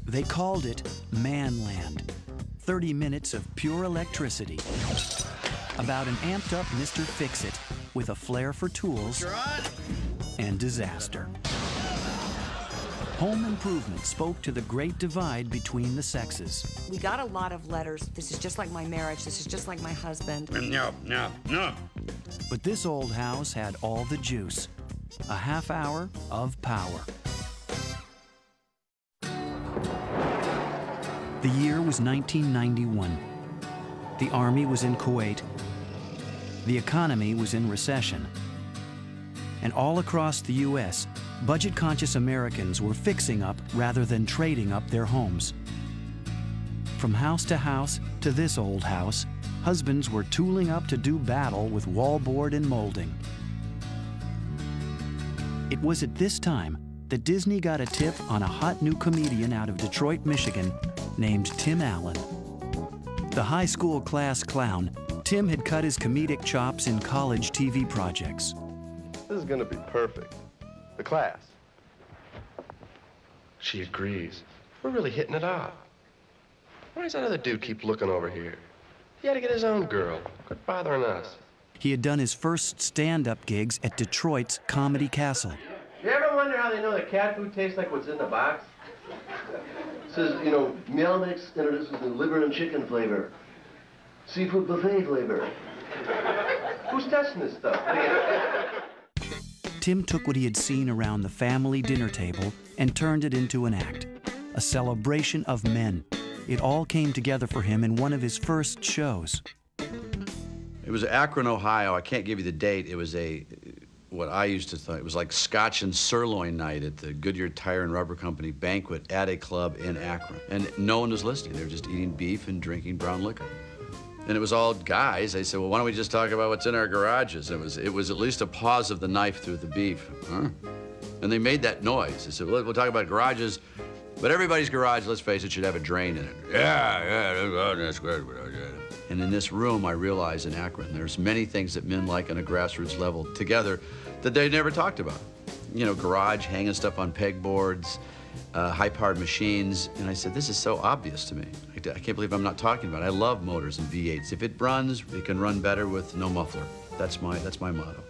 They called it Manland. 30 minutes of pure electricity. About an amped-up Mr. Fix-It with a flair for tools and disaster. Home Improvement spoke to the great divide between the sexes. We got a lot of letters. This is just like my marriage. This is just like my husband. No, no, no. But this old house had all the juice. A half hour of power. The year was 1991. The Army was in Kuwait. The economy was in recession. And all across the U.S., budget-conscious Americans were fixing up rather than trading up their homes. From house to this old house, husbands were tooling up to do battle with wallboard and molding. It was at this time that Disney got a tip on a hot new comedian out of Detroit, Michigan, named Tim Allen. The high school class clown, Tim had cut his comedic chops in college TV projects. This is gonna be perfect. The class. She agrees. We're really hitting it off. Why does that other dude keep looking over here? He had to get his own girl. Quit bothering us. He had done his first stand-up gigs at Detroit's Comedy Castle. You ever wonder how they know that cat food tastes like what's in the box? It says, you know, meal mix introduces the liver and chicken flavor. Seafood buffet flavor. Who's testing this stuff? Tim took what he had seen around the family dinner table and turned it into an act, a celebration of men. It all came together for him in one of his first shows. It was Akron, Ohio. I can't give you the date. It was what I used to think, it was like Scotch and sirloin night at the Goodyear Tire and Rubber Company banquet at a club in Akron. And no one was listening. They were just eating beef and drinking brown liquor. And it was all guys. They said, well, why don't we just talk about what's in our garages? It was at least a pause of the knife through the beef. Huh? And they made that noise. They said, well, we'll talk about garages, but everybody's garage, let's face it, should have a drain in it. Yeah, that's good. And in this room, I realized in Akron, there's many things that men like on a grassroots level together that they never talked about. You know, garage, hanging stuff on pegboards, high-powered machines. And I said, this is so obvious to me. I can't believe I'm not talking about it. I love motors and V8s. If it runs, it can run better with no muffler. That's my motto.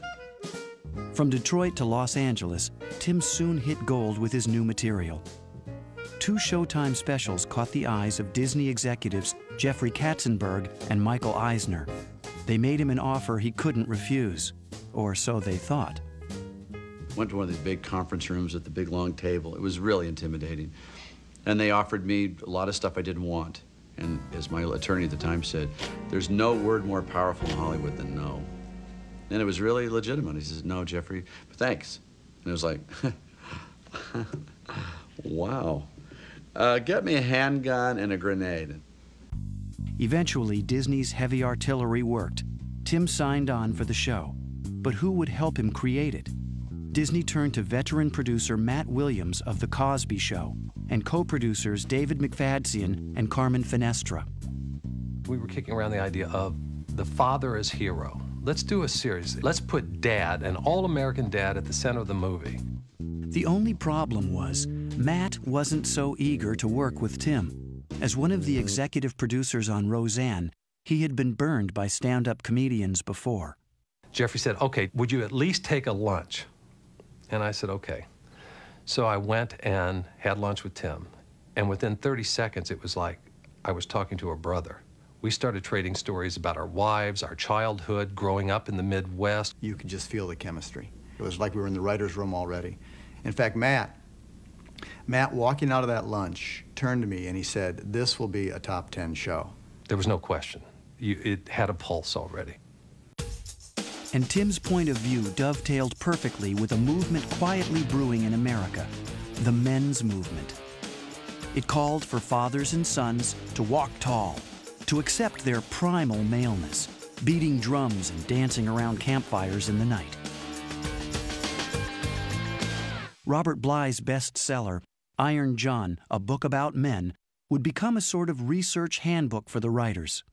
From Detroit to Los Angeles, Tim soon hit gold with his new material. 2 Showtime specials caught the eyes of Disney executives Jeffrey Katzenberg and Michael Eisner. They made him an offer he couldn't refuse, or so they thought. Went to one of these big conference rooms at the big long table. It was really intimidating. And they offered me a lot of stuff I didn't want. And as my attorney at the time said, there's no word more powerful in Hollywood than no. And it was really legitimate. He says, no, Jeffrey, but thanks. And it was like, wow. Get me a handgun and a grenade. Eventually, Disney's heavy artillery worked. Tim signed on for the show. But who would help him create it? Disney turned to veteran producer Matt Williams of The Cosby Show and co-producers David McFadzean and Carmen Finestra. We were kicking around the idea of the father as hero. Let's do a series. Let's put Dad, an all-American dad, at the center of the movie. The only problem was Matt wasn't so eager to work with Tim. As one of the executive producers on Roseanne, he had been burned by stand-up comedians before. Jeffrey said, okay, would you at least take a lunch? And I said, okay. So I went and had lunch with Tim. And within 30 seconds, it was like I was talking to a brother. We started trading stories about our wives, our childhood, growing up in the Midwest. You could just feel the chemistry. It was like we were in the writer's room already. In fact, Matt, walking out of that lunch, turned to me and he said, this will be a top 10 show. There was no question. It had a pulse already. And Tim's point of view dovetailed perfectly with a movement quietly brewing in America, the men's movement. It called for fathers and sons to walk tall, to accept their primal maleness, beating drums and dancing around campfires in the night. Robert Bly's bestseller, Iron John, A Book About Men, would become a sort of research handbook for the writers.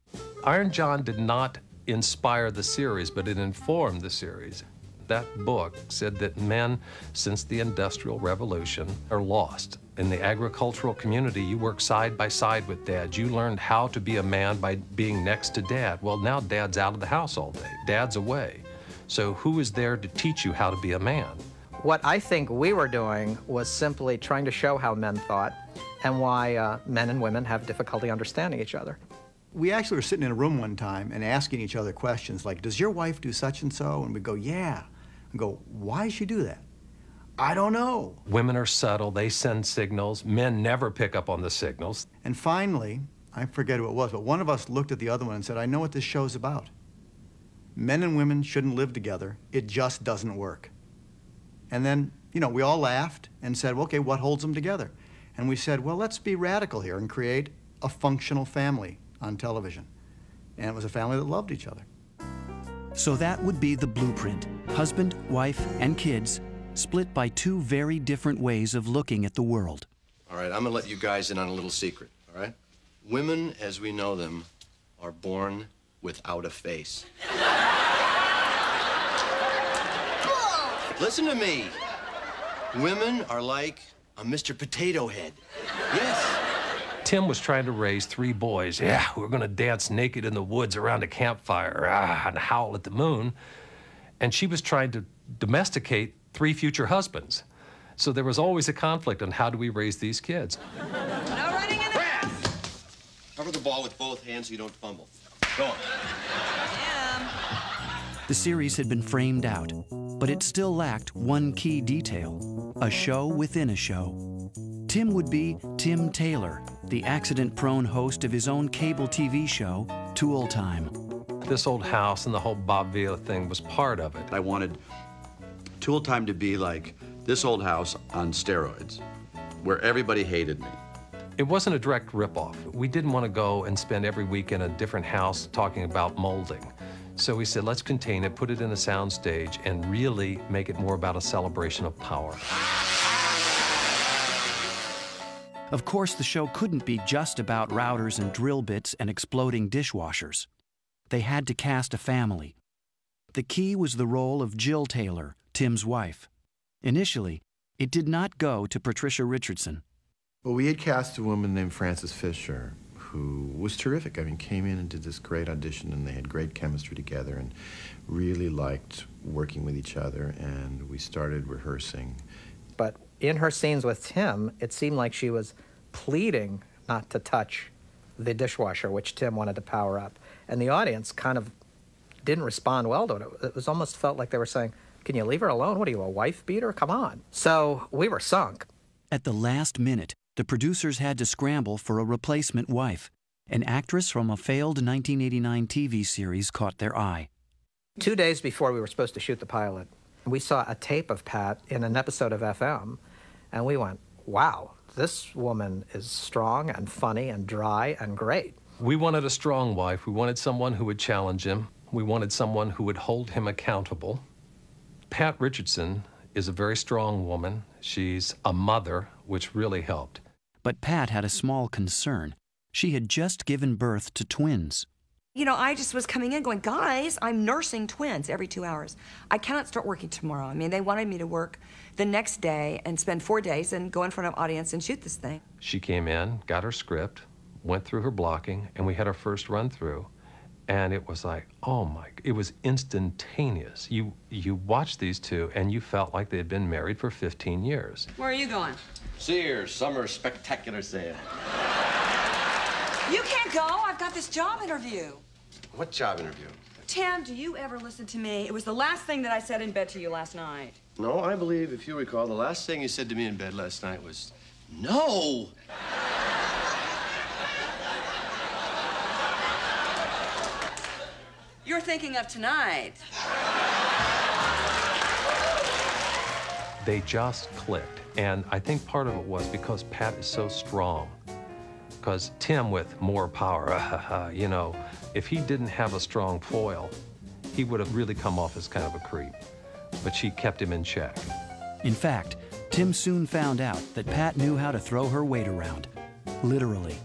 Iron John did not inspire the series, but it informed the series. That book said that men, since the Industrial Revolution, are lost. In the agricultural community, you work side by side with Dad. You learned how to be a man by being next to Dad. Well, now Dad's out of the house all day. Dad's away. So who is there to teach you how to be a man? What I think we were doing was simply trying to show how men thought and why men and women have difficulty understanding each other. We actually were sitting in a room one time and asking each other questions like, does your wife do such and so? And we'd go, yeah. And go, why does she do that? I don't know. Women are subtle. They send signals. Men never pick up on the signals. And finally, I forget who it was, but one of us looked at the other one and said, I know what this show's about. Men and women shouldn't live together. It just doesn't work. And then, you know, we all laughed and said, well, okay, what holds them together? And we said, well, let's be radical here and create a functional family on television. And it was a family that loved each other. So that would be the blueprint. Husband, wife, and kids split by two very different ways of looking at the world. All right, I'm gonna let you guys in on a little secret, all right? Women, as we know them, are born without a face. Listen to me. Women are like a Mr. Potato Head. Yes. Tim was trying to raise 3 boys. Yeah, we're gonna dance naked in the woods around a campfire and howl at the moon. And she was trying to domesticate 3 future husbands. So there was always a conflict on how do we raise these kids. No running in the... Brad! Cover the ball with both hands so you don't fumble. Go on. The series had been framed out, but it still lacked one key detail, a show within a show. Tim would be Tim Taylor, the accident-prone host of his own cable TV show, Tool Time. This old house and the whole Bob Vila thing was part of it. I wanted Tool Time to be like this old house on steroids, where everybody hated me. It wasn't a direct ripoff. We didn't want to go and spend every week in a different house talking about molding. So we said, let's contain it, put it in a sound stage, and really make it more about a celebration of power. Of course, the show couldn't be just about routers and drill bits and exploding dishwashers. They had to cast a family. The key was the role of Jill Taylor, Tim's wife. Initially, it did not go to Patricia Richardson. Well, we had cast a woman named Frances Fisher, who was terrific. I mean, came in and did this great audition, and they had great chemistry together and really liked working with each other, and we started rehearsing. But in her scenes with Tim, it seemed like she was pleading not to touch the dishwasher, which Tim wanted to power up. And the audience kind of didn't respond well to it. It was almost felt like they were saying, can you leave her alone? What are you, a wife beater? Come on. So we were sunk. At the last minute, the producers had to scramble for a replacement wife. An actress from a failed 1989 TV series caught their eye. 2 days before we were supposed to shoot the pilot, we saw a tape of Pat in an episode of FM, and we went, wow, this woman is strong and funny and dry and great. We wanted a strong wife. We wanted someone who would challenge him. We wanted someone who would hold him accountable. Pat Richardson is a very strong woman. She's a mother, which really helped. But Pat had a small concern. She had just given birth to twins. You know, I just was coming in going, guys, I'm nursing twins every 2 hours. I cannot start working tomorrow. I mean, they wanted me to work the next day and spend 4 days and go in front of an audience and shoot this thing. She came in, got her script, went through her blocking, and we had our first run through. And it was like, oh my, it was instantaneous. You watched these two and you felt like they had been married for 15 years. Where are you going? Sears Summer Spectacular Sale. You can't go. I've got this job interview. What job interview? Tim, do you ever listen to me? It was the last thing that I said in bed to you last night. No, I believe, if you recall, the last thing you said to me in bed last night was, no! You're thinking of tonight. They just clicked. And I think part of it was because Pat is so strong. Because Tim, with more power, you know, if he didn't have a strong foil, he would have really come off as kind of a creep. But she kept him in check. In fact, Tim soon found out that Pat knew how to throw her weight around, literally.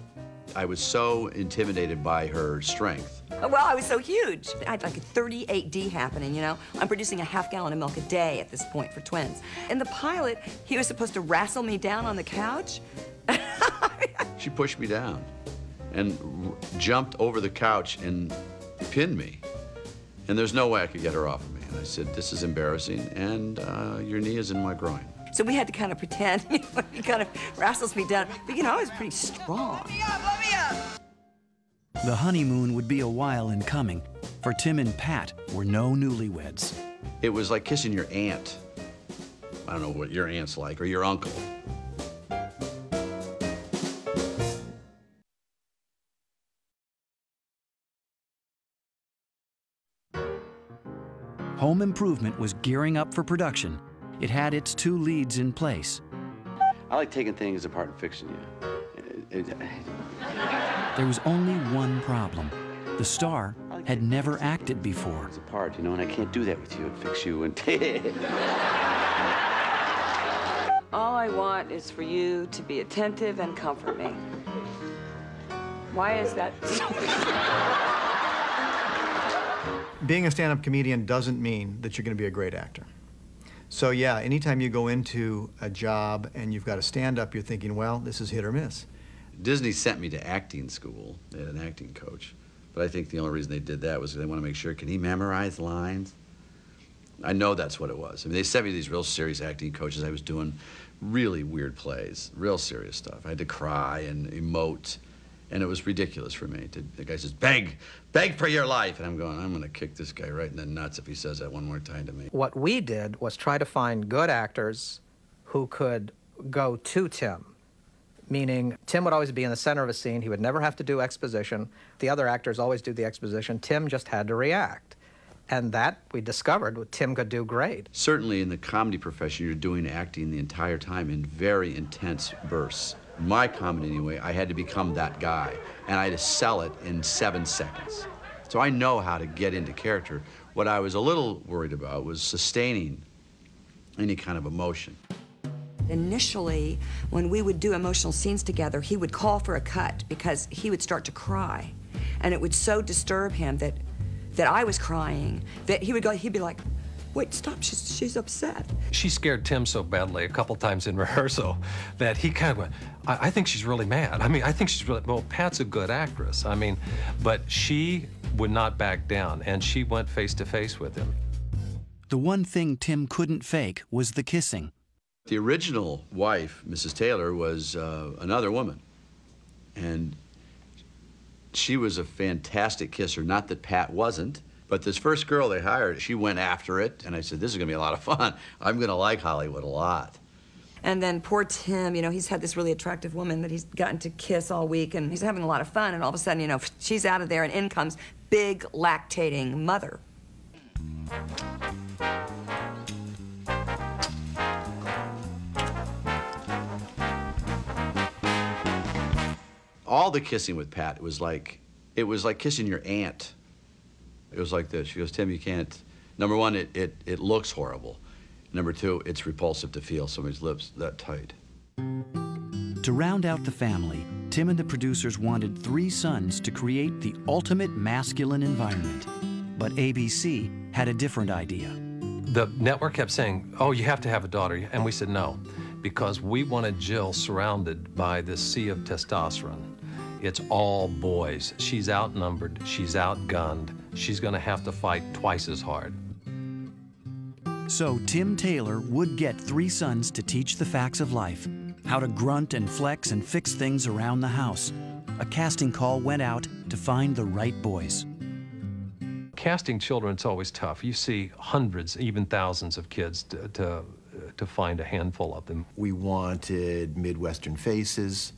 I was so intimidated by her strength Well, I was so huge. I had like a 38D happening, you know? I'm producing a half gallon of milk a day at this point for twins. In the pilot, he was supposed to wrestle me down on the couch. She pushed me down and jumped over the couch and pinned me. And there's no way I could get her off of me. And I said, this is embarrassing, and your knee is in my groin. So we had to kind of pretend, you know, he kind of wrestles me down. But, you know, I was pretty strong. Blow me up! The honeymoon would be a while in coming, for Tim and Pat were no newlyweds. It was like kissing your aunt. I don't know what your aunt's like, or your uncle. Home Improvement was gearing up for production. It had its 2 leads in place. I like taking things apart and fixing you. There was only one problem. The star had never acted before. It's apart, you know, and I can't do that with you and fix you and All I want is for you to be attentive and comfort me. Why is that? Being a stand-up comedian doesn't mean that you're going to be a great actor. So yeah, anytime you go into a job and you've got a stand-up, you're thinking, well, this is hit or miss. Disney sent me to acting school. They had an acting coach. But I think the only reason they did that was they want to make sure, can he memorize lines? I know that's what it was. I mean, they sent me to these real serious acting coaches. I was doing really weird plays, real serious stuff. I had to cry and emote, and it was ridiculous for me. The guy says, beg for your life. And I'm going, I'm going to kick this guy right in the nuts if he says that one more time to me. What we did was try to find good actors who could go to Tim. Meaning, Tim would always be in the center of a scene. He would never have to do exposition. The other actors always do the exposition. Tim just had to react. And that, we discovered, Tim could do great. Certainly in the comedy profession, you're doing acting the entire time in very intense bursts. My comedy, anyway, I had to become that guy, and I had to sell it in 7 seconds. So I know how to get into character. What I was a little worried about was sustaining any kind of emotion. Initially, when we would do emotional scenes together, he would call for a cut because he would start to cry. And it would so disturb him that I was crying that he'd be like, wait, stop, she's upset. She scared Tim so badly a couple times in rehearsal that he kind of went, I think she's really mad. I mean, I think she's really, well, Pat's a good actress. I mean, but she would not back down, and she went face to face with him. The one thing Tim couldn't fake was the kissing. The original wife, Mrs. Taylor, was another woman. And she was a fantastic kisser. Not that Pat wasn't, but this first girl they hired, she went after it. And I said, this is going to be a lot of fun. I'm going to like Hollywood a lot. And then poor Tim, you know, he's had this really attractive woman that he's gotten to kiss all week, and he's having a lot of fun. And all of a sudden, you know, she's out of there, and in comes big lactating mother. All the kissing with Pat, it was like kissing your aunt. It was like this. She goes, Tim, you can't. Number one, it looks horrible. Number two, it's repulsive to feel somebody's lips that tight. To round out the family, Tim and the producers wanted 3 sons to create the ultimate masculine environment. But ABC had a different idea. The network kept saying, oh, you have to have a daughter. And we said no, because we wanted Jill surrounded by this sea of testosterone. It's all boys. She's outnumbered, she's outgunned, she's gonna have to fight twice as hard. So Tim Taylor would get 3 sons to teach the facts of life, how to grunt and flex and fix things around the house. A casting call went out to find the right boys. Casting children, it's always tough. You see hundreds, even thousands of kids to find a handful of them. We wanted Midwestern faces,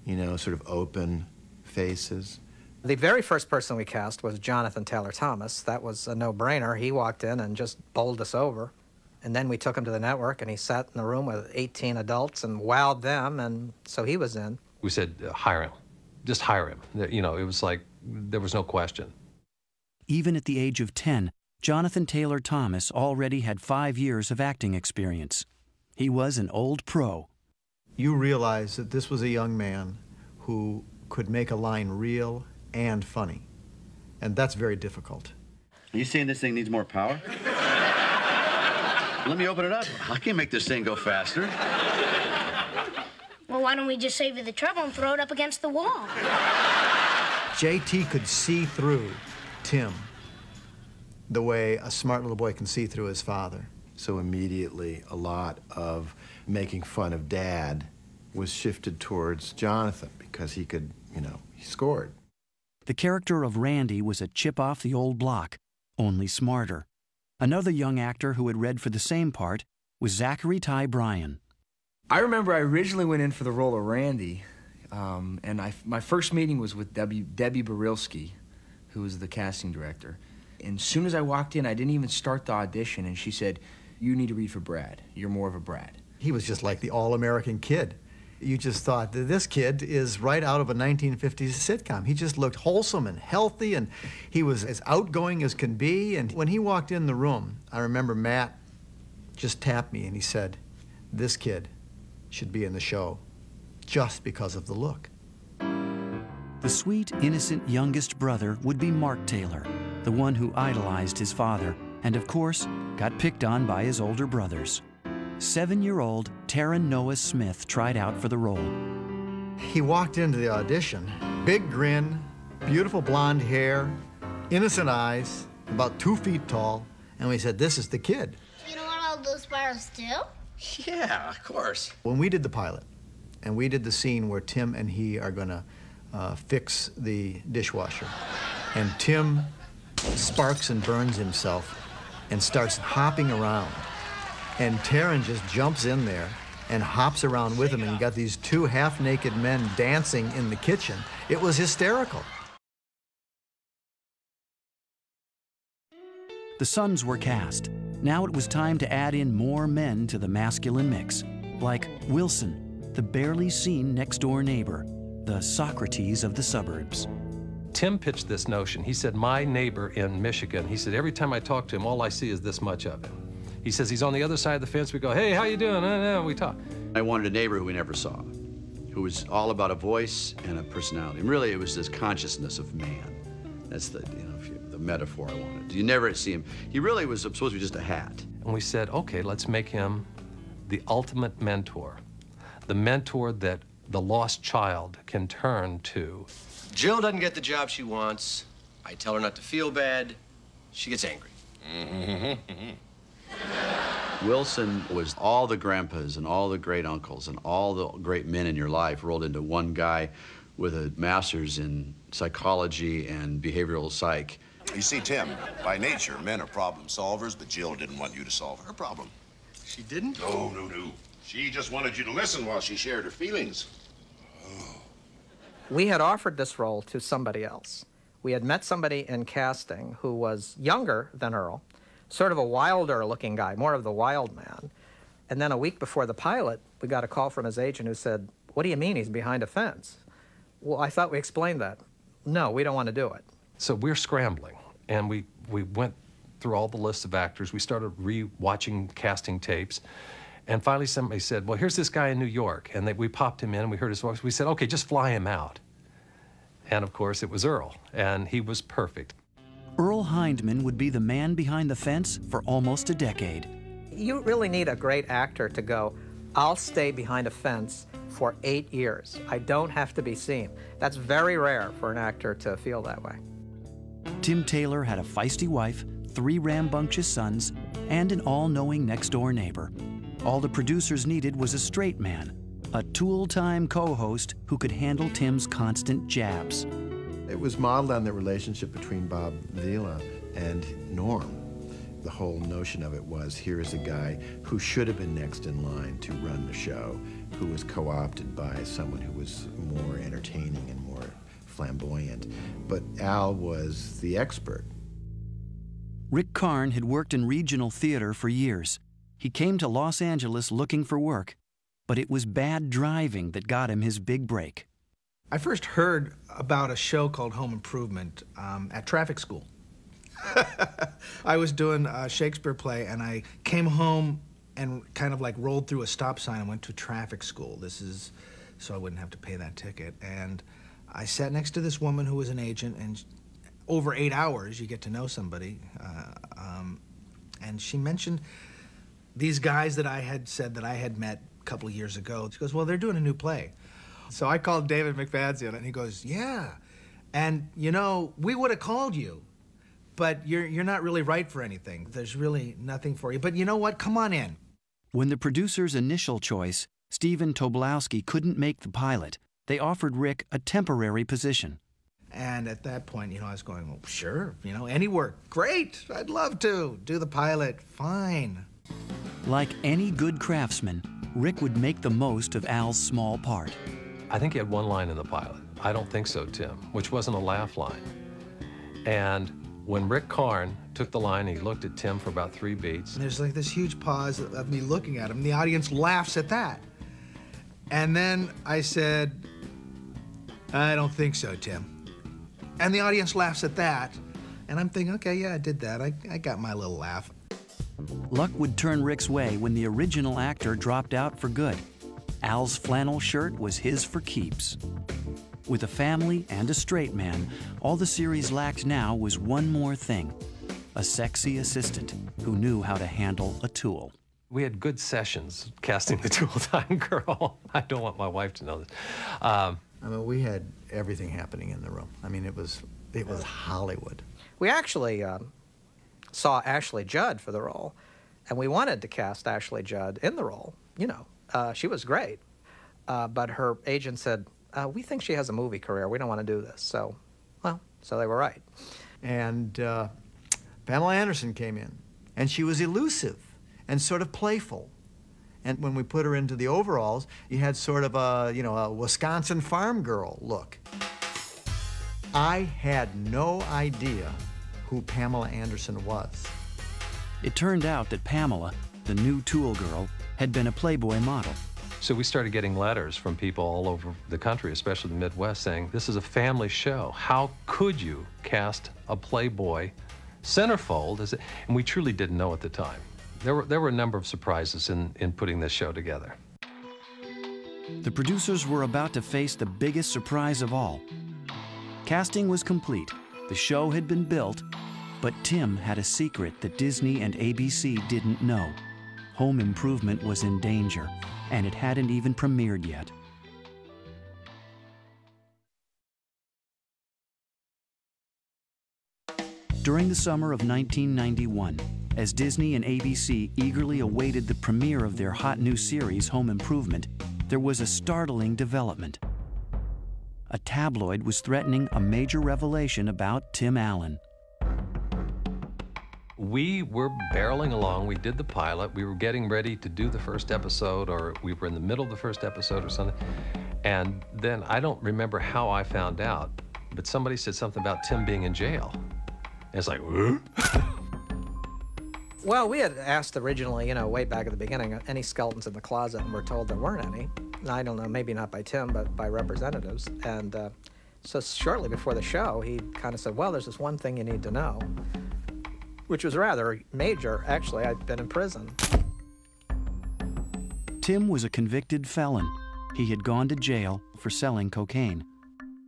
you know, sort of open faces. The very first person we cast was Jonathan Taylor Thomas. That was a no-brainer. He walked in and just bowled us over. And then we took him to the network, and he sat in the room with 18 adults and wowed them, and so he was in. We said, hire him. Just hire him. You know, it was like, there was no question. Even at the age of 10, Jonathan Taylor Thomas already had 5 years of acting experience. He was an old pro. You realize that this was a young man who could make a line real and funny. And that's very difficult. Are you saying this thing needs more power? Let me open it up. I can make this thing go faster. Well, why don't we just save you the trouble and throw it up against the wall? JT could see through Tim the way a smart little boy can see through his father. So immediately, a lot of making fun of Dad was shifted towards Jonathan because he could, he scored. The character of Randy was a chip off the old block, only smarter. Another young actor who had read for the same part was Zachary Ty Bryan. I remember I originally went in for the role of Randy, and my first meeting was with Debbie Barilski, who was the casting director. And as soon as I walked in, I didn't even start the audition, and she said, "You need to read for Brad. You're more of a Brad." He was just like the all-American kid. You just thought that this kid is right out of a 1950s sitcom. He just looked wholesome and healthy, and he was as outgoing as can be. And when he walked in the room, I remember Matt just tapped me and he said, "This kid should be in the show just because of the look." The sweet, innocent youngest brother would be Mark Taylor, the one who idolized his father, and of course, got picked on by his older brothers. 7-year-old Taryn Noah Smith tried out for the role. He walked into the audition, big grin, beautiful blonde hair, innocent eyes, about 2 feet tall, and we said, "This is the kid." You know what all those sparrows do? Yeah, of course. When we did the pilot, and we did the scene where Tim and he are gonna fix the dishwasher, and Tim sparks and burns himself and starts hopping around, and Taryn just jumps in there and hops around with him, and you got these 2 half-naked men dancing in the kitchen. It was hysterical. The sons were cast. Now it was time to add in more men to the masculine mix, like Wilson, the barely seen next-door neighbor, the Socrates of the suburbs. Tim pitched this notion. He said, my neighbor in Michigan, he said, every time I talk to him, all I see is this much of him. He says he's on the other side of the fence. We go, "Hey, how you doing?" We talk. I wanted a neighbor who we never saw, who was all about a voice and a personality. And really, it was this consciousness of man. That's the, the metaphor I wanted. You never see him. He really was supposed to be just a hat. And we said, okay, let's make him the ultimate mentor, the mentor that the lost child can turn to. Jill doesn't get the job she wants. I tell her not to feel bad. She gets angry. Wilson was all the grandpas and all the great uncles and all the great men in your life rolled into one guy with a master's in psychology and behavioral psych. You see, Tim, by nature, men are problem solvers, but Jill didn't want you to solve her problem. She didn't? No. She just wanted you to listen while she shared her feelings. We had offered this role to somebody else. We had met somebody in casting who was younger than Earl, sort of a wilder-looking guy, more of the wild man. And then a week before the pilot, we got a call from his agent who said, "What do you mean he's behind a fence?" Well, I thought we explained that. No, we don't want to do it. So we're scrambling, and we went through all the lists of actors. We started re-watching casting tapes, and finally somebody said, well, here's this guy in New York, and we popped him in, and we heard his voice. We said, okay, just fly him out. And of course, it was Earl, and he was perfect. Earl Hindman would be the man behind the fence for almost a decade. You really need a great actor to go, I'll stay behind a fence for 8 years. I don't have to be seen. That's very rare for an actor to feel that way. Tim Taylor had a feisty wife, 3 rambunctious sons, and an all-knowing next-door neighbor. All the producers needed was a straight man, a tool-time co-host who could handle Tim's constant jabs. It was modeled on the relationship between Bob Vila and Norm. The whole notion of it was, here is a guy who should have been next in line to run the show, who was co-opted by someone who was more entertaining and more flamboyant. But Al was the expert. Rick Karn had worked in regional theater for years. He came to Los Angeles looking for work, but it was bad driving that got him his big break. I first heard about a show called Home Improvement at traffic school. I was doing a Shakespeare play, and I came home and kind of like rolled through a stop sign and went to traffic school. This is so I wouldn't have to pay that ticket. And I sat next to this woman who was an agent, and over 8 hours, you get to know somebody. And she mentioned these guys that I had said that I had met a couple of years ago. She goes, well, they're doing a new play. So I called David McFadden, and he goes, yeah. And, you know, we would have called you, but you're not really right for anything. There's really nothing for you. But you know what? Come on in. When the producer's initial choice, Stephen Tobolowsky, couldn't make the pilot, they offered Rick a temporary position. And at that point, you know, I was going, well, sure, you know, any work, great, I'd love to. Do the pilot, fine. Like any good craftsman, Rick would make the most of Al's small part. I think he had one line in the pilot. I don't think so, Tim, which wasn't a laugh line. And when Rick Karn took the line, he looked at Tim for about 3 beats. And there's like this huge pause of me looking at him. The audience laughs at that. And then I said, I don't think so, Tim. And the audience laughs at that. And I'm thinking, okay, yeah, I did that. I got my little laugh. Luck would turn Rick's way when the original actor dropped out for good. Al's flannel shirt was his for keeps. With a family and a straight man, all the series lacked now was one more thing: a sexy assistant who knew how to handle a tool. We had good sessions casting the Tool Time Girl. I don't want my wife to know this. I mean, we had everything happening in the room. I mean, it was Hollywood. We actually saw Ashley Judd for the role, and we wanted to cast Ashley Judd in the role. You know, she was great, but her agent said, we think she has a movie career. We don't want to do this. So, well, so they were right. And Pamela Anderson came in, and she was elusive and sort of playful. And when we put her into the overalls, you had sort of a, you know, a Wisconsin farm girl look. I had no idea who Pamela Anderson was. It turned out that Pamela, the new tool girl, had been a Playboy model. So we started getting letters from people all over the country, especially the Midwest, saying, this is a family show. How could you cast a Playboy centerfold? And we truly didn't know at the time. There were a number of surprises in putting this show together. The producers were about to face the biggest surprise of all. Casting was complete, the show had been built, but Tim had a secret that Disney and ABC didn't know. Home Improvement was in danger, and it hadn't even premiered yet. During the summer of 1991, as Disney and ABC eagerly awaited the premiere of their hot new series, Home Improvement, there was a startling development. A tabloid was threatening a major revelation about Tim Allen. We were barreling along. We did the pilot. We were getting ready to do the first episode, or we were in the middle of the first episode or something. And then I don't remember how I found out, but somebody said something about Tim being in jail. And it's like, Well, we had asked originally, you know, way back at the beginning, any skeletons in the closet, and we're told there weren't any. I don't know, maybe not by Tim, but by representatives. And so shortly before the show, he kind of said, well, there's this one thing you need to know, which was rather major. Actually, I'd been in prison. Tim was a convicted felon. He had gone to jail for selling cocaine.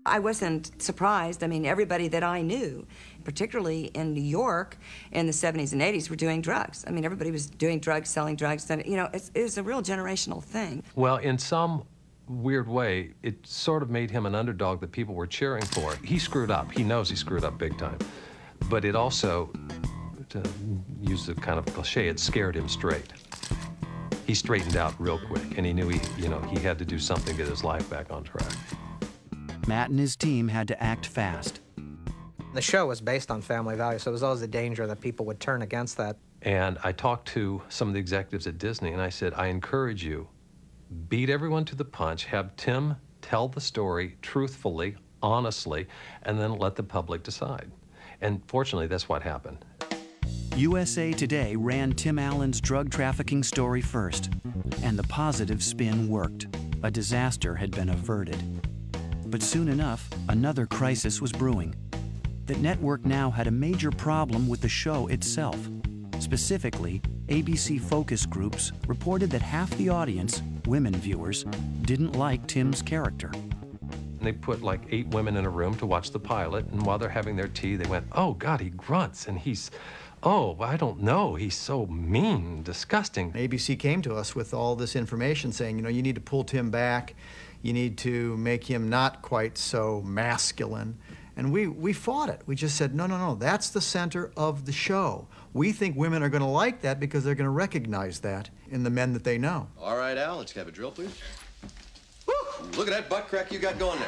I wasn't surprised. I mean, everybody that I knew, particularly in New York in the 70s and 80s, were doing drugs. I mean, everybody was doing drugs, selling drugs. And, you know, it was a real generational thing. Well, in some weird way, it sort of made him an underdog that people were cheering for. He screwed up. He knows he screwed up big time. But it also, to use the kind of cliche, it scared him straight. He straightened out real quick, and he knew he had to do something to get his life back on track. Matt and his team had to act fast. The show was based on family values, so there was always a danger that people would turn against that. And I talked to some of the executives at Disney, and I said, I encourage you, beat everyone to the punch, have Tim tell the story truthfully, honestly, and then let the public decide. And fortunately, that's what happened. USA Today ran Tim Allen's drug trafficking story first, and the positive spin worked. A disaster had been averted. But soon enough, another crisis was brewing. The network now had a major problem with the show itself. Specifically, ABC focus groups reported that half the audience, women viewers, didn't like Tim's character. And they put like 8 women in a room to watch the pilot, and while they're having their tea, they went, "Oh, God, he grunts, and he's, oh, I don't know, he's so mean, disgusting." ABC came to us with all this information saying, you know, you need to pull Tim back, you need to make him not quite so masculine. And we fought it. We just said, no, no, no, that's the center of the show. We think women are going to like that because they're going to recognize that in the men that they know. All right, Al, let's have a drill, please. Woo! Look at that butt crack you got going there.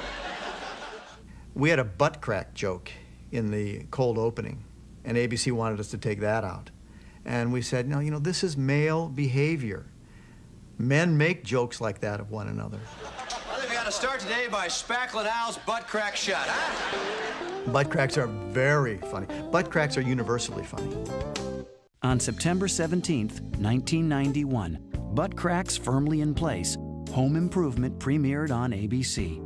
We had a butt crack joke in the cold opening, and ABC wanted us to take that out. And we said, no, you know, this is male behavior. Men make jokes like that of one another. I think we got to start today by spackling Al's butt crack shot, huh? Butt cracks are very funny. Butt cracks are universally funny. On September 17th, 1991, butt cracks firmly in place, Home Improvement premiered on ABC.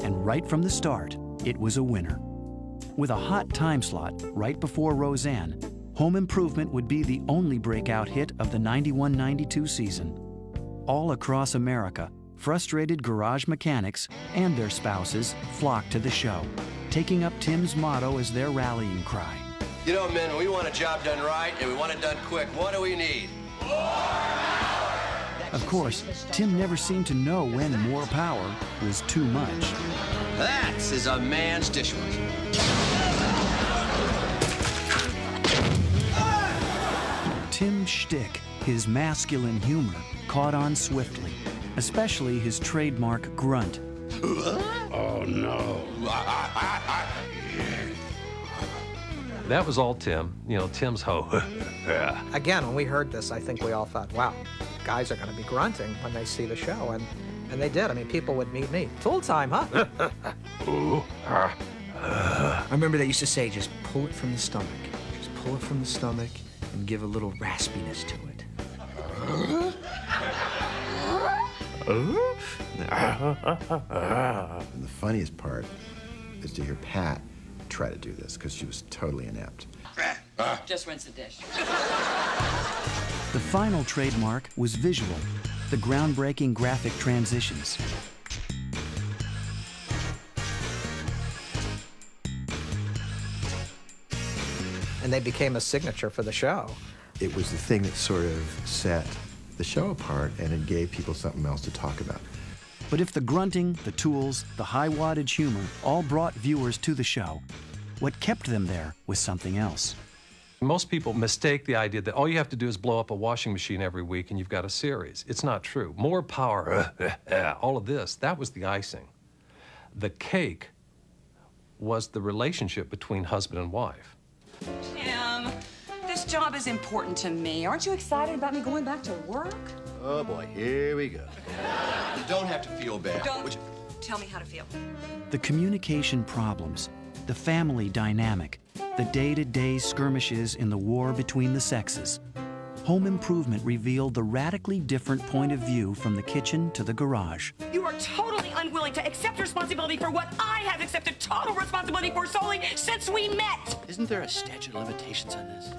And right from the start, it was a winner. With a hot time slot right before Roseanne, Home Improvement would be the only breakout hit of the 91-92 season. All across America, frustrated garage mechanics and their spouses flocked to the show, taking up Tim's motto as their rallying cry. You know, men, when we want a job done right and we want it done quick, what do we need? Of course, Tim never seemed to know when more power was too much. That is a man's dishwasher. Tim's shtick, his masculine humor, caught on swiftly, especially his trademark grunt. Oh, no. That was all Tim, you know, Tim's ho. Again, when we heard this, I think we all thought, wow, guys are going to be grunting when they see the show, and they did. I mean, people would meet me. Full time, huh? I remember they used to say, just pull it from the stomach. Just pull it from the stomach and give a little raspiness to it. And the funniest part is to hear Pat try to do this, because she was totally inept. Just rinse the dish. The final trademark was visual, the groundbreaking graphic transitions. And they became a signature for the show. It was the thing that sort of set the show apart, and it gave people something else to talk about. But if the grunting, the tools, the high wattage humor all brought viewers to the show, what kept them there was something else. Most people mistake the idea that all you have to do is blow up a washing machine every week and you've got a series. It's not true. More power, all of this, that was the icing. The cake was the relationship between husband and wife. Tim, this job is important to me. Aren't you excited about me going back to work? Oh, boy, here we go. You don't have to feel bad. Don't tell me how to feel. The communication problems, the family dynamic, the day-to-day skirmishes in the war between the sexes. Home Improvement revealed the radically different point of view from the kitchen to the garage. You are totally unwilling to accept responsibility for what I have accepted total responsibility for solely since we met. Isn't there a statute of limitations on this?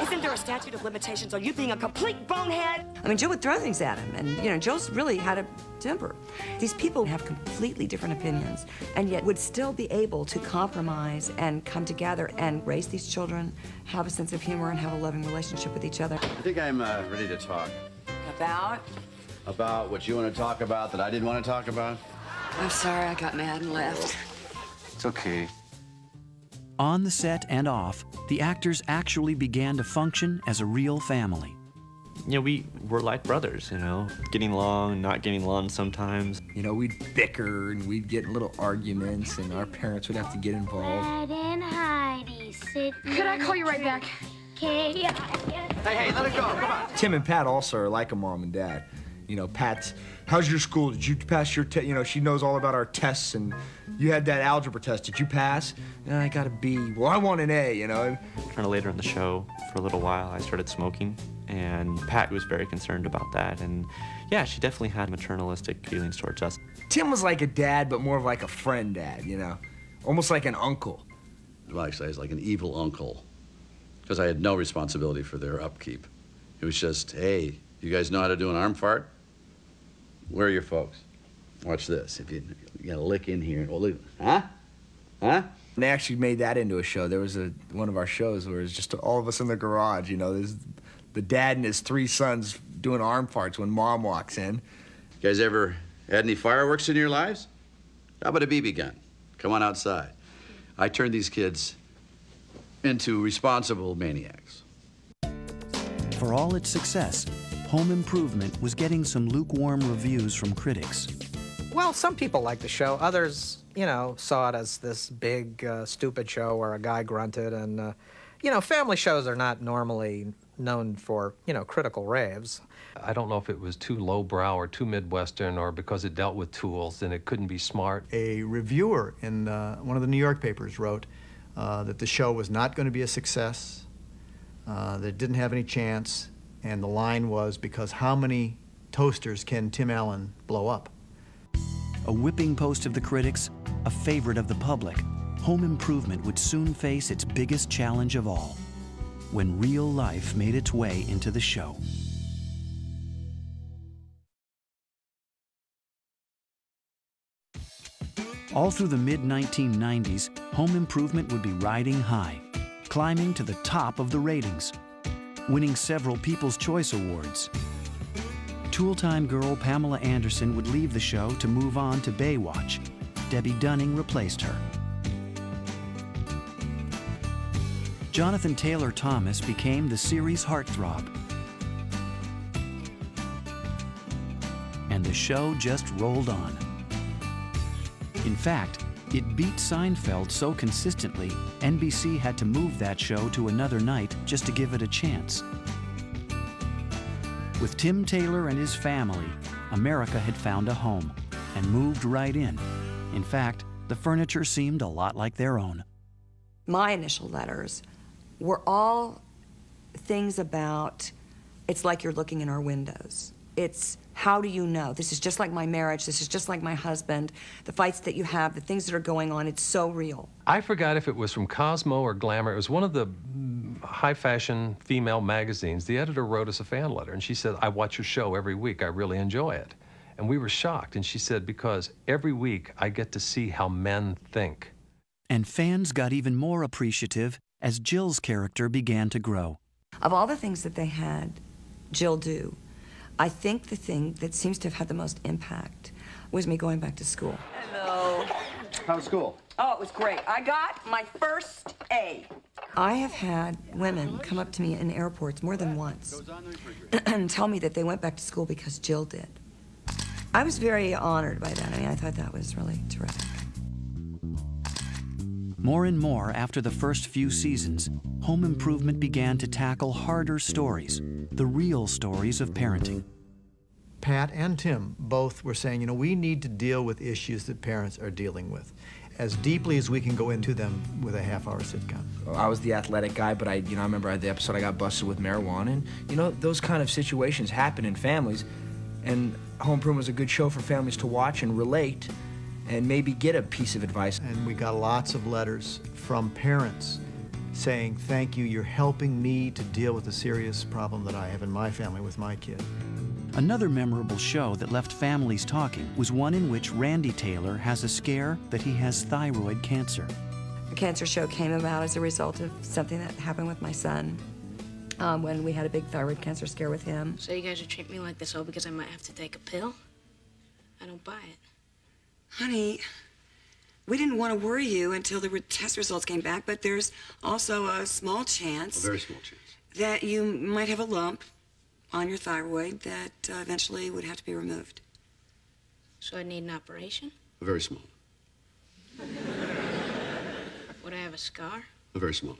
Isn't there a statute of limitations on you being a complete bonehead? I mean, Joe would throw things at him, and, you know, Joe's really had a temper. These people have completely different opinions, and yet would still be able to compromise and come together and raise these children, have a sense of humor, and have a loving relationship with each other. I think I'm ready to talk. About? About what you want to talk about that I didn't want to talk about? I'm sorry I got mad and left. It's okay. On the set and off, the actors actually began to function as a real family. You know, we were like brothers, you know, getting along, not getting along sometimes. You know, we'd bicker and we'd get in little arguments, and our parents would have to get involved. Ed and Heidi, sit. Could I call you right back? Okay. Hey, let it go. Come on. Tim and Pat also are like a mom and dad. You know, Pat's, how's your school? Did you pass your test? You know, she knows all about our tests, and you had that algebra test. Did you pass? I got a B. Well, I want an A, you know. Kind of later in the show, for a little while, I started smoking, and Pat was very concerned about that. And yeah, she definitely had maternalistic feelings towards us. Tim was like a dad, but more of like a friend dad, you know, almost like an uncle. Well, actually, I was like an evil uncle, because I had no responsibility for their upkeep. It was just, hey, you guys know how to do an arm fart? Where are your folks? Watch this. If you got a lick in here. Well, look. Huh? Huh? They actually made that into a show. There was one of our shows where it's just all of us in the garage, you know, there's the dad and his 3 sons doing arm farts when Mom walks in. You guys ever had any fireworks in your lives? How about a BB gun? Come on outside. I turned these kids into responsible maniacs. For all its success, Home Improvement was getting some lukewarm reviews from critics. Well, some people liked the show. Others, you know, saw it as this big, stupid show where a guy grunted. And, you know, family shows are not normally known for, you know, critical raves. I don't know if it was too lowbrow or too Midwestern or because it dealt with tools and it couldn't be smart. A reviewer in one of the New York papers wrote that the show was not going to be a success, that it didn't have any chance, and the line was, because how many toasters can Tim Allen blow up? A whipping post of the critics, a favorite of the public, Home Improvement would soon face its biggest challenge of all, when real life made its way into the show. All through the mid-1990s, Home Improvement would be riding high, climbing to the top of the ratings, winning several People's Choice Awards. Tool Time girl Pamela Anderson would leave the show to move on to Baywatch. Debbe Dunning replaced her. Jonathan Taylor Thomas became the series' heartthrob. And the show just rolled on. In fact, it beat Seinfeld so consistently, NBC had to move that show to another night just to give it a chance. With Tim Taylor and his family, America had found a home and moved right in. In fact, the furniture seemed a lot like their own. My initial letters were all things about, it's like you're looking in our windows. It's, how do you know? This is just like my marriage. This is just like my husband. The fights that you have, the things that are going on, it's so real. I forgot if it was from Cosmo or Glamour. It was one of the high-fashion female magazines. The editor wrote us a fan letter, and she said, I watch your show every week. I really enjoy it. And we were shocked. And she said, because every week I get to see how men think. And fans got even more appreciative as Jill's character began to grow. Of all the things that they had Jill do, I think the thing that seems to have had the most impact was me going back to school. Hello. How was school? Oh, it was great. I got my first A. I have had women come up to me in airports more than once and tell me that they went back to school because Jill did. I was very honored by that. I mean, I thought that was really terrific. More and more after the first few seasons, Home Improvement began to tackle harder stories, the real stories of parenting. Pat and Tim both were saying, you know, we need to deal with issues that parents are dealing with as deeply as we can go into them with a half-hour sitcom. I was the athletic guy, but I remember the episode I got busted with marijuana, and, you know, those kind of situations happen in families, and Home Improvement was a good show for families to watch and relate and maybe get a piece of advice. And we got lots of letters from parents saying, thank you, you're helping me to deal with the serious problem that I have in my family with my kid. Another memorable show that left families talking was one in which Randy Taylor has a scare that he has thyroid cancer. The cancer show came about as a result of something that happened with my son when we had a big thyroid cancer scare with him. So you guys would treat me like this all because I might have to take a pill? I don't buy it. Honey, we didn't want to worry you until the test results came back, but there's also a small chance, A very small chance. that you might have a lump on your thyroid that eventually would have to be removed. So I need an operation? A very small. Would I have a scar? A very small.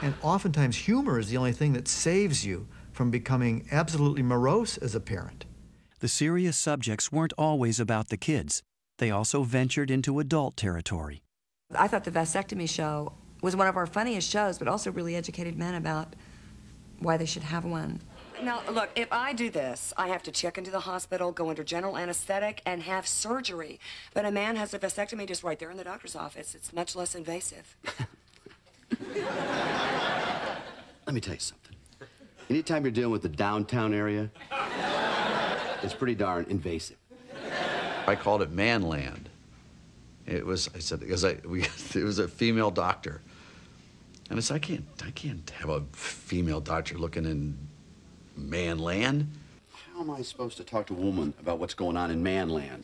And oftentimes humor is the only thing that saves you from becoming absolutely morose as a parent. The serious subjects weren't always about the kids. They also ventured into adult territory. I thought the vasectomy show was one of our funniest shows, but also really educated men about why they should have one. Now, look, if I do this, I have to check into the hospital, go under general anesthetic, and have surgery. But a man has a vasectomy just right there in the doctor's office. It's much less invasive. Let me tell you something. Anytime you're dealing with the downtown area, it's pretty darn invasive. I called it Manland. It was, I said, because it was a female doctor. And I said, I can't have a female doctor looking in Manland. How am I supposed to talk to a woman about what's going on in Manland?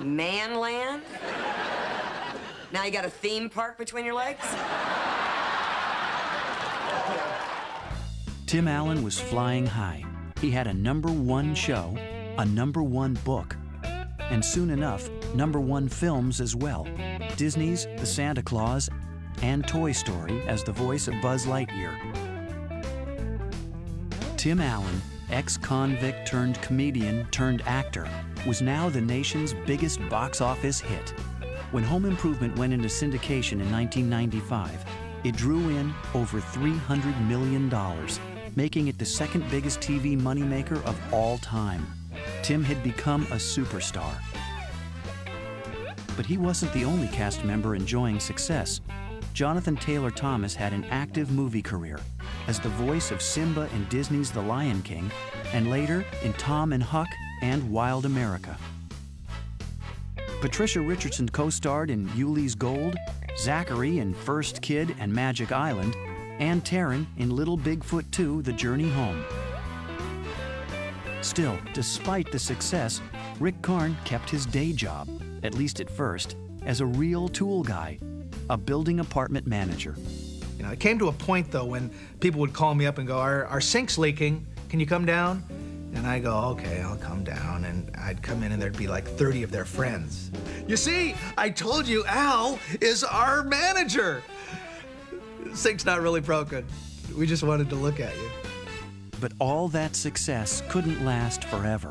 Manland? Now you got a theme park between your legs? Tim Allen was flying high. He had a #1 show, a #1 book, and soon enough, #1 films as well. Disney's The Santa Claus and Toy Story as the voice of Buzz Lightyear. Tim Allen, ex-convict turned comedian turned actor, was now the nation's biggest box office hit. When Home Improvement went into syndication in 1995, it drew in over $300 million, making it the second biggest TV moneymaker of all time. Tim had become a superstar. But he wasn't the only cast member enjoying success. Jonathan Taylor Thomas had an active movie career as the voice of Simba in Disney's The Lion King, and later in Tom and Huck and Wild America. Patricia Richardson co-starred in Yuli's Gold, Zachary in First Kid and Magic Island, and Taryn in Little Bigfoot 2: The Journey Home. Still, despite the success, Rick Karn kept his day job, at least at first, as a real tool guy, a building apartment manager. You know, it came to a point, though, when people would call me up and go, our sink's leaking, can you come down? And I go, okay, I'll come down. And I'd come in and there'd be like 30 of their friends. You see, I told you Al is our manager. The sink's not really broken. We just wanted to look at you. But all that success couldn't last forever.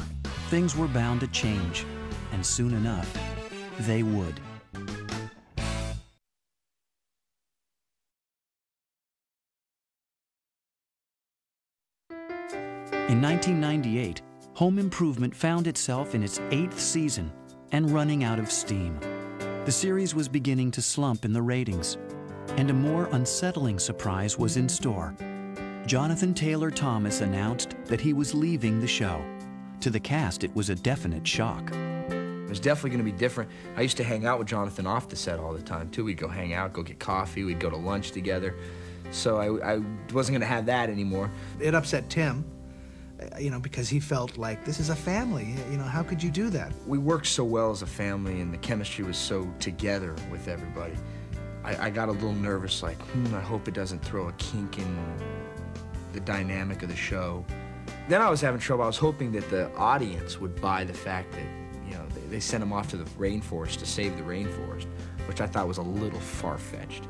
Things were bound to change, and soon enough, they would. In 1998, Home Improvement found itself in its 8th season and running out of steam. The series was beginning to slump in the ratings, and a more unsettling surprise was in store. Jonathan Taylor Thomas announced that he was leaving the show. To the cast, it was a definite shock. It was definitely going to be different. I used to hang out with Jonathan off the set all the time, too. We'd go hang out, go get coffee, we'd go to lunch together. So I wasn't going to have that anymore. It upset Tim, you know, because he felt like, this is a family, you know, how could you do that? We worked so well as a family, and the chemistry was so together with everybody. I got a little nervous, like, I hope it doesn't throw a kink in the dynamic of the show. Then I was having trouble. I was hoping that the audience would buy the fact that, you know, they sent him off to the rainforest to save the rainforest, which I thought was a little far-fetched.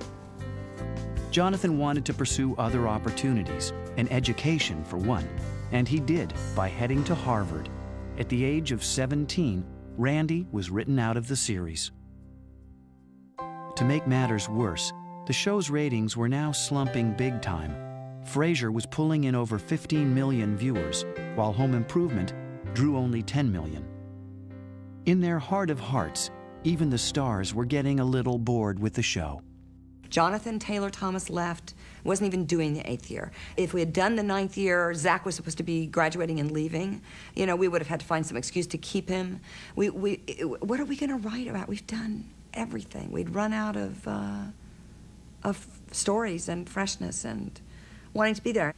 Jonathan wanted to pursue other opportunities, an education for one, and he did by heading to Harvard. At the age of 17, Randy was written out of the series. To make matters worse, the show's ratings were now slumping big time. Frasier was pulling in over 15 million viewers, while Home Improvement drew only 10 million. In their heart of hearts, even the stars were getting a little bored with the show. Jonathan Taylor Thomas left, wasn't even doing the 8th year. If we had done the 9th year, Zach was supposed to be graduating and leaving. You know, we would have had to find some excuse to keep him. What are we going to write about? We've done everything. We'd run out of stories and freshness and wanting to be there.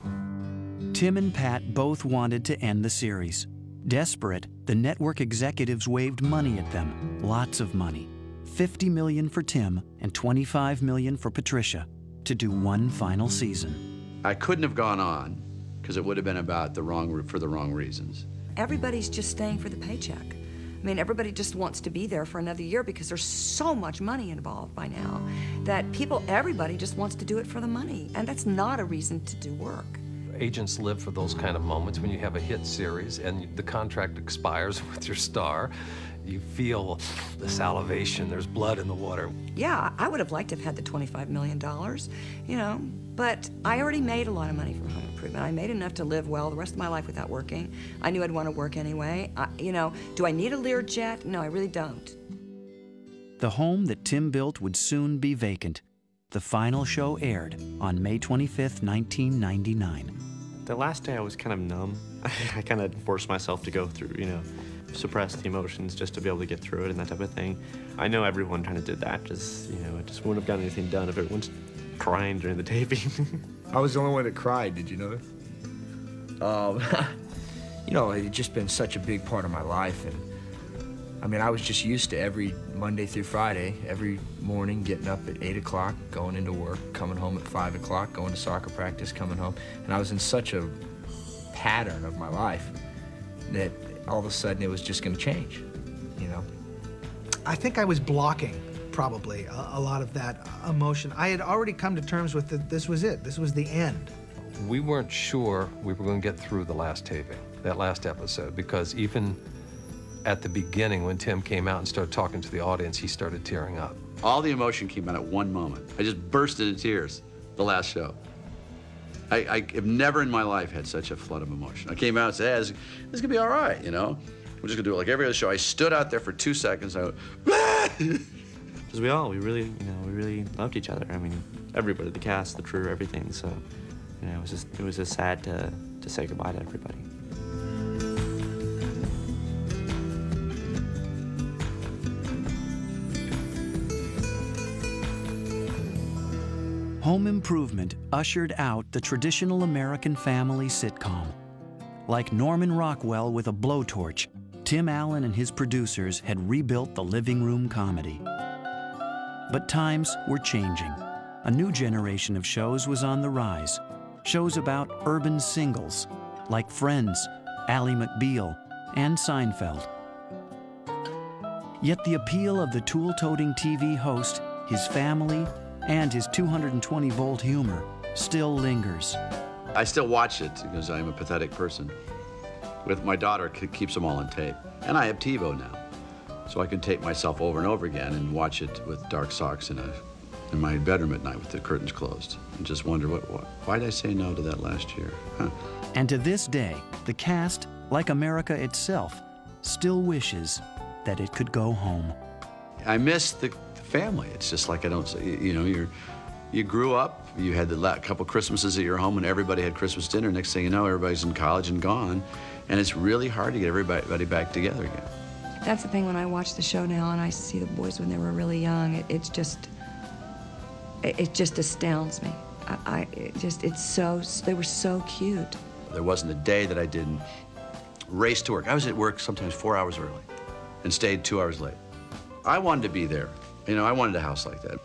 Tim and Pat both wanted to end the series. Desperate, the network executives waved money at them, lots of money. $50 million for Tim and $25 million for Patricia to do one final season. I couldn't have gone on because it would have been about for the wrong reasons. Everybody's just staying for the paycheck. I mean, everybody just wants to be there for another year because there's so much money involved by now that everybody just wants to do it for the money, and that's not a reason to do work. Agents live for those kind of moments when you have a hit series and the contract expires with your star. You feel the salivation, there's blood in the water. Yeah, I would have liked to have had the $25 million, you know, but I already made a lot of money from Home Improvement. I made enough to live well the rest of my life without working. I knew I'd want to work anyway. You know, do I need a Learjet? No, I really don't. The home that Tim built would soon be vacant. The final show aired on May 25th, 1999. The last day I was kind of numb. I kind of forced myself to go through, suppress the emotions just to be able to get through it and that type of thing. I know everyone kind of did that, it just wouldn't have gotten anything done if everyone's crying during the taping. I was the only one that cried, did you know that? It had just been such a big part of my life, and I mean, I was just used to every Monday through Friday, every morning getting up at 8 o'clock, going into work, coming home at 5 o'clock, going to soccer practice, coming home, and I was in such a pattern of my life that all of a sudden it was just going to change, I think I was blocking, probably, a lot of that emotion. I had already come to terms with that this was it. This was the end. We weren't sure we were going to get through the last taping, that last episode, because even at the beginning, when Tim came out and started talking to the audience, he started tearing up. All the emotion came out at one moment. I just burst into tears the last show. I have never in my life had such a flood of emotion. I came out and said, hey, this is gonna be all right, We're just gonna do it like every other show. I stood out there for 2 seconds. I went, because we really loved each other. I mean, everybody, the cast, the crew, everything. So, it was just sad to say goodbye to everybody. Home Improvement ushered out the traditional American family sitcom. Like Norman Rockwell with a blowtorch, Tim Allen and his producers had rebuilt the living room comedy. But times were changing. A new generation of shows was on the rise. Shows about urban singles, like Friends, Ally McBeal, and Seinfeld. Yet the appeal of the tool-toting TV host, his family, and his 220-volt humor still lingers. I still watch it because I'm a pathetic person. With my daughter, keeps them all on tape. And I have TiVo now. So I can tape myself over and over again and watch it with dark socks in my bedroom at night with the curtains closed. And just wonder, why did I say no to that last year? Huh? And to this day, the cast, like America itself, still wishes that it could go home. I miss the family. It's just like I don't say, you grew up, you had the couple Christmases at your home and everybody had Christmas dinner. Next thing you know, everybody's in college and gone. And it's really hard to get everybody back together again. That's the thing, when I watch the show now and I see the boys when they were really young, it just astounds me. They were so cute. There wasn't a day that I didn't race to work. I was at work sometimes 4 hours early and stayed 2 hours late. I wanted to be there. I wanted a house like that.